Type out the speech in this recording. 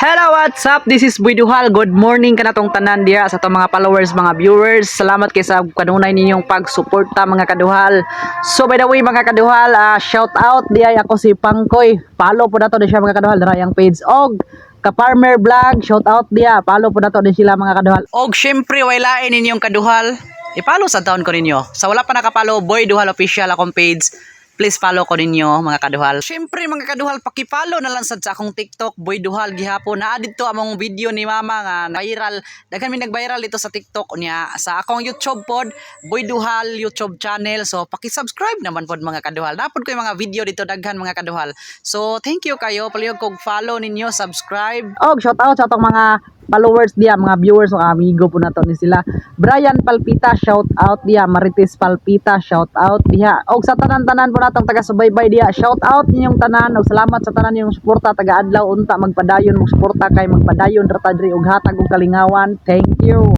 Hello, what's up? This is Boy Duhal. Good morning kanatong tanan diya sa atong mga followers, mga viewers. Salamat kay sa kanunay ninyong pagsuporta mga kaduhal. So by the way mga kaduhal, shout out diya ako si Pangkoy. Follow po nato din siya mga kaduhal dara yang page og Ka-Farmer Vlog. Shout out diya. Follow po nato din sila mga kaduhal. Og syempre waylain ninyong kaduhal. I-follow sa taon ko ninyo. Sa wala pa nakapollow, Boy Duhal official akong page. Please follow ko ninyo mga kaduhal. Syempre mga kaduhal, paki-follow na lang sad sa akong TikTok, Boy Duhal gihapon. Naa dito among video ni mama nga viral. Daghan mi nag-viral dito sa TikTok niya. Sa akong YouTube pod, Boy Duhal YouTube channel. So paki-subscribe naman pod mga kaduhal. Napod ko yung mga video dito daghan mga kaduhal. So thank you kayo. Palihog kog follow ninyo, subscribe. Og shout out sa atong mga followers diya, mga viewers, mga amigo po na to ni sila. Brian Palpita, shout out diya. Marites Palpita, shout out diya. Og sa tanan-tanan po natong taga-subaybay diya, shout out ninyong tanan. Og salamat sa tanan ninyong suporta, taga-adlaw unta magpadayon mong suporta kay magpadayon ra ta diri og hatag og kalingawan. Thank you.